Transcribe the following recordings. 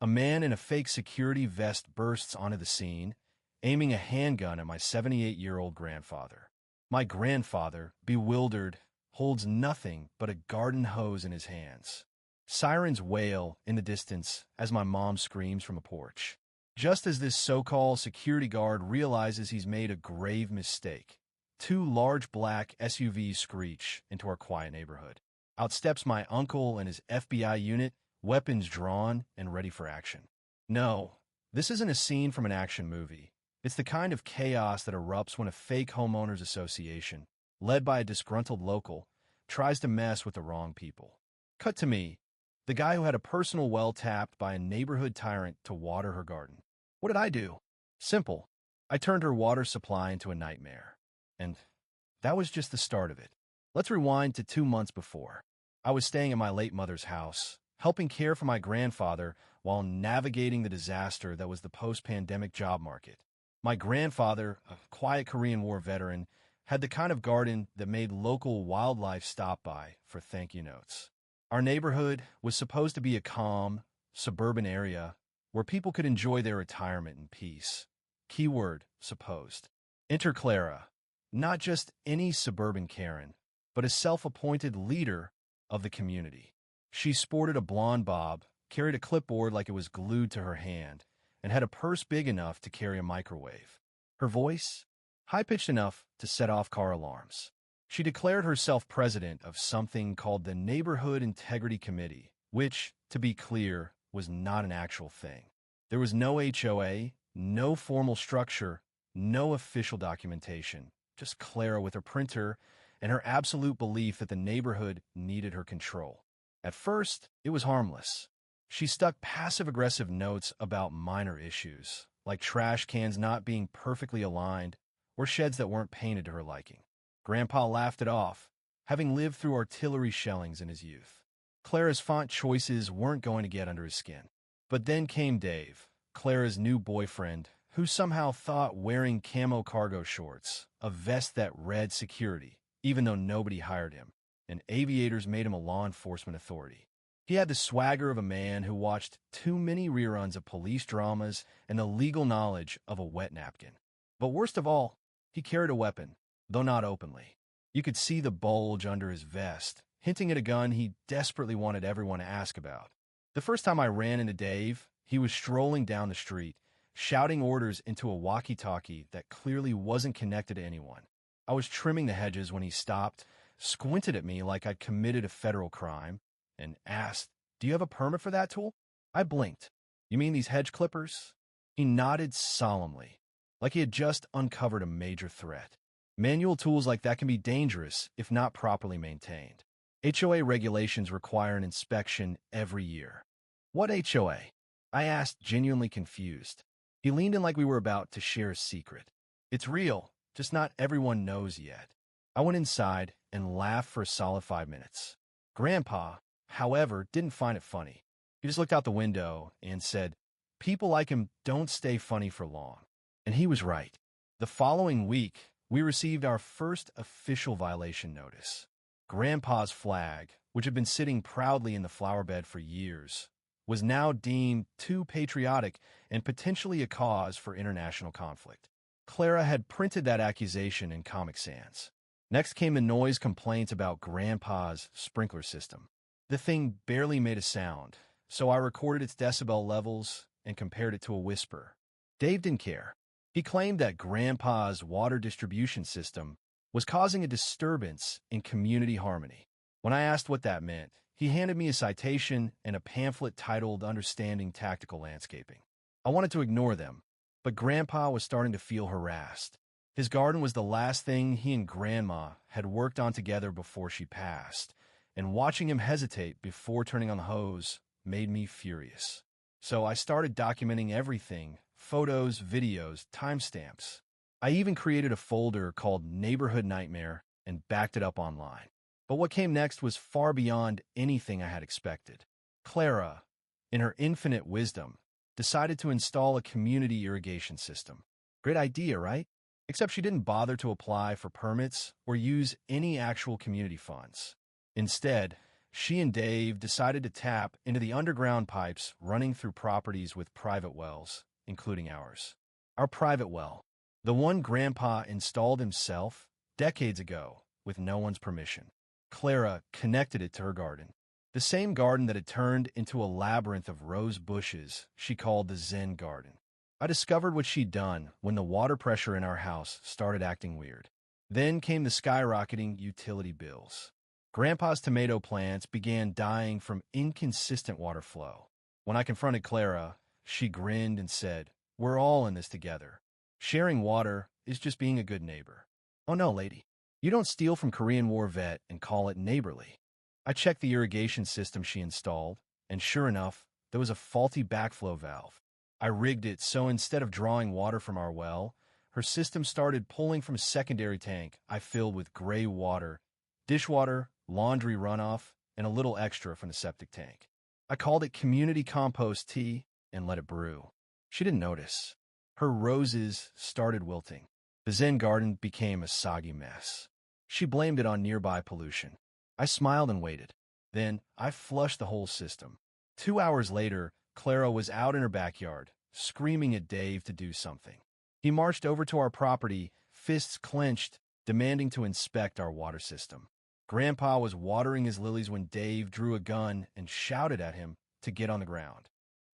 A man in a fake security vest bursts onto the scene, aiming a handgun at my 78-year-old grandfather. My grandfather, bewildered, holds nothing but a garden hose in his hands. Sirens wail in the distance as my mom screams from a porch. Just as this so-called security guard realizes he's made a grave mistake, two large black SUVs screech into our quiet neighborhood. Out steps my uncle and his FBI unit, weapons drawn and ready for action. No, this isn't a scene from an action movie. It's the kind of chaos that erupts when a fake homeowners association, led by a disgruntled local, tries to mess with the wrong people. Cut to me, the guy who had a personal well tapped by a neighborhood tyrant to water her garden. What did I do? Simple. I turned her water supply into a nightmare. And that was just the start of it. Let's rewind to 2 months before. I was staying at my late mother's house, helping care for my grandfather while navigating the disaster that was the post-pandemic job market. My grandfather, a quiet Korean War veteran, had the kind of garden that made local wildlife stop by for thank you notes. Our neighborhood was supposed to be a calm, suburban area where people could enjoy their retirement in peace. Keyword, supposed. Enter Clara, not just any suburban Karen, but a self-appointed leader of the community. She sported a blonde bob, carried a clipboard like it was glued to her hand, and had a purse big enough to carry a microwave. Her voice? High-pitched enough to set off car alarms. She declared herself president of something called the Neighborhood Integrity Committee, which, to be clear, was not an actual thing. There was no HOA, no formal structure, no official documentation, just Clara with her printer and her absolute belief that the neighborhood needed her control. At first, it was harmless. She stuck passive-aggressive notes about minor issues, like trash cans not being perfectly aligned or sheds that weren't painted to her liking. Grandpa laughed it off, having lived through artillery shellings in his youth. Clara's font choices weren't going to get under his skin. But then came Dave, Clara's new boyfriend, who somehow thought wearing camo cargo shorts, a vest that read security, even though nobody hired him, and aviators made him a law enforcement authority. He had the swagger of a man who watched too many reruns of police dramas and the legal knowledge of a wet napkin. But worst of all, he carried a weapon, though not openly. You could see the bulge under his vest, hinting at a gun he desperately wanted everyone to ask about. The first time I ran into Dave, he was strolling down the street, shouting orders into a walkie-talkie that clearly wasn't connected to anyone. I was trimming the hedges when he stopped, squinted at me like I'd committed a federal crime, and asked, "Do you have a permit for that tool?" I blinked. "You mean these hedge clippers?" He nodded solemnly, like he had just uncovered a major threat. Manual tools like that can be dangerous if not properly maintained. HOA regulations require an inspection every year. What HOA? I asked, genuinely confused. He leaned in like we were about to share a secret. It's real, just not everyone knows yet. I went inside and laughed for a solid 5 minutes. Grandpa, however, didn't find it funny. He just looked out the window and said, "People like him don't stay funny for long." And he was right. The following week, we received our first official violation notice. Grandpa's flag, which had been sitting proudly in the flower bed for years, was now deemed too patriotic and potentially a cause for international conflict. Clara had printed that accusation in Comic Sans. Next came the noise complaints about Grandpa's sprinkler system. The thing barely made a sound, so I recorded its decibel levels and compared it to a whisper. Dave didn't care. He claimed that Grandpa's water distribution system was causing a disturbance in community harmony. When I asked what that meant, he handed me a citation and a pamphlet titled Understanding Tactical Landscaping. I wanted to ignore them, but Grandpa was starting to feel harassed. His garden was the last thing he and Grandma had worked on together before she passed, and watching him hesitate before turning on the hose made me furious. So I started documenting everything: photos, videos, timestamps. I even created a folder called Neighborhood Nightmare and backed it up online. But what came next was far beyond anything I had expected. Clara, in her infinite wisdom, decided to install a community irrigation system. Great idea, right? Except she didn't bother to apply for permits or use any actual community funds. Instead, she and Dave decided to tap into the underground pipes running through properties with private wells, including ours. Our private well, the one Grandpa installed himself decades ago with no one's permission. Clara connected it to her garden, the same garden that had turned into a labyrinth of rose bushes she called the Zen garden. I discovered what she'd done when the water pressure in our house started acting weird. Then came the skyrocketing utility bills. Grandpa's tomato plants began dying from inconsistent water flow. When I confronted Clara, she grinned and said, "We're all in this together. Sharing water is just being a good neighbor." "Oh no, lady. You don't steal from Korean War vet and call it neighborly." I checked the irrigation system she installed, and sure enough, there was a faulty backflow valve. I rigged it so instead of drawing water from our well, her system started pulling from a secondary tank I filled with gray water, dishwater, laundry runoff, and a little extra from the septic tank. I called it community compost tea and let it brew. She didn't notice. Her roses started wilting. The Zen garden became a soggy mess. She blamed it on nearby pollution. I smiled and waited. Then I flushed the whole system. 2 hours later, Clara was out in her backyard, screaming at Dave to do something. He marched over to our property, fists clenched, demanding to inspect our water system. Grandpa was watering his lilies when Dave drew a gun and shouted at him to get on the ground.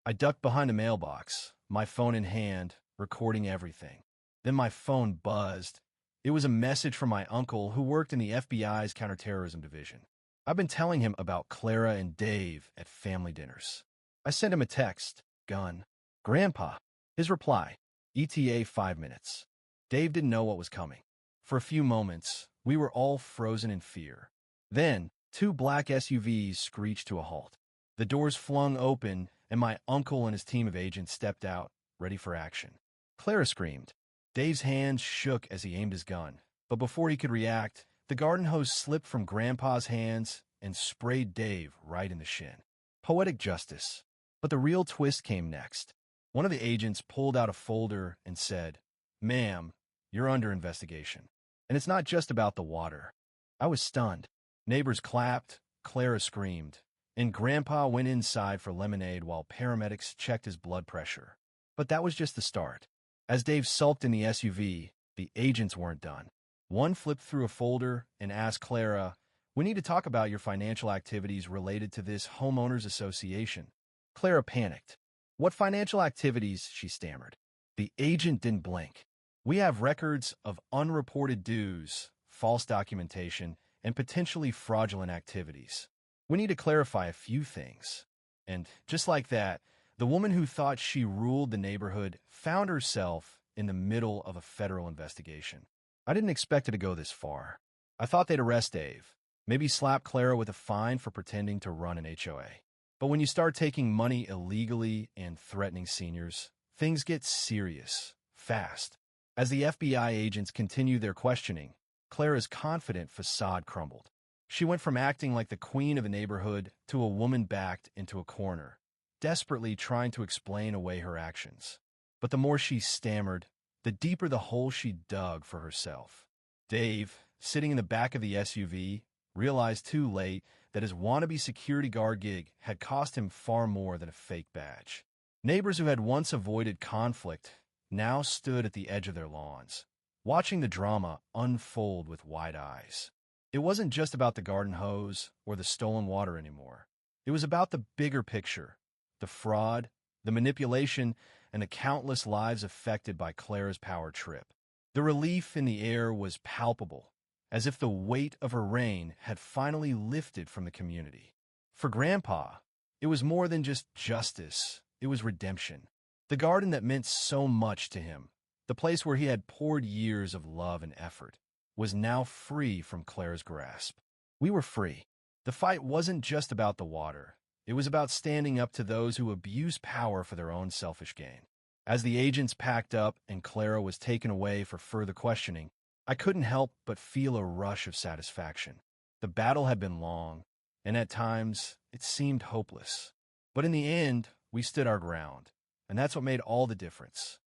I ducked behind a mailbox, my phone in hand, recording everything. Then my phone buzzed. It was a message from my uncle who worked in the FBI's counterterrorism division. I've been telling him about Clara and Dave at family dinners. I sent him a text, "Gun. Grandpa." His reply, "ETA 5 minutes." Dave didn't know what was coming. For a few moments, we were all frozen in fear. Then, 2 black SUVs screeched to a halt. The doors flung open, and my uncle and his team of agents stepped out, ready for action. Clara screamed. Dave's hands shook as he aimed his gun, but before he could react, the garden hose slipped from Grandpa's hands and sprayed Dave right in the shin. Poetic justice. But the real twist came next. One of the agents pulled out a folder and said, "Ma'am, you're under investigation. And it's not just about the water." I was stunned. Neighbors clapped, Clara screamed, and Grandpa went inside for lemonade while paramedics checked his blood pressure. But that was just the start. As Dave sulked in the SUV, the agents weren't done. One flipped through a folder and asked Clara, "We need to talk about your financial activities related to this homeowners association." Clara panicked. "What financial activities?" she stammered. The agent didn't blink. "We have records of unreported dues, false documentation, and potentially fraudulent activities. We need to clarify a few things." And just like that, the woman who thought she ruled the neighborhood found herself in the middle of a federal investigation. I didn't expect it to go this far. I thought they'd arrest Dave, maybe slap Clara with a fine for pretending to run an HOA. But when you start taking money illegally and threatening seniors, things get serious, fast. As the FBI agents continued their questioning, Clara's confident facade crumbled. She went from acting like the queen of a neighborhood to a woman backed into a corner, desperately trying to explain away her actions. But the more she stammered, the deeper the hole she dug for herself. Dave, sitting in the back of the SUV, realized too late that his wannabe security guard gig had cost him far more than a fake badge. Neighbors who had once avoided conflict now stood at the edge of their lawns, watching the drama unfold with wide eyes. It wasn't just about the garden hose or the stolen water anymore. It was about the bigger picture, the fraud, the manipulation, and the countless lives affected by Clara's power trip. The relief in the air was palpable, as if the weight of her reign had finally lifted from the community. For Grandpa, it was more than just justice, it was redemption. The garden that meant so much to him, the place where he had poured years of love and effort, was now free from Clara's grasp. We were free. The fight wasn't just about the water. It was about standing up to those who abuse power for their own selfish gain. As the agents packed up and Clara was taken away for further questioning, I couldn't help but feel a rush of satisfaction. The battle had been long, and at times it seemed hopeless. But in the end, we stood our ground, and that's what made all the difference.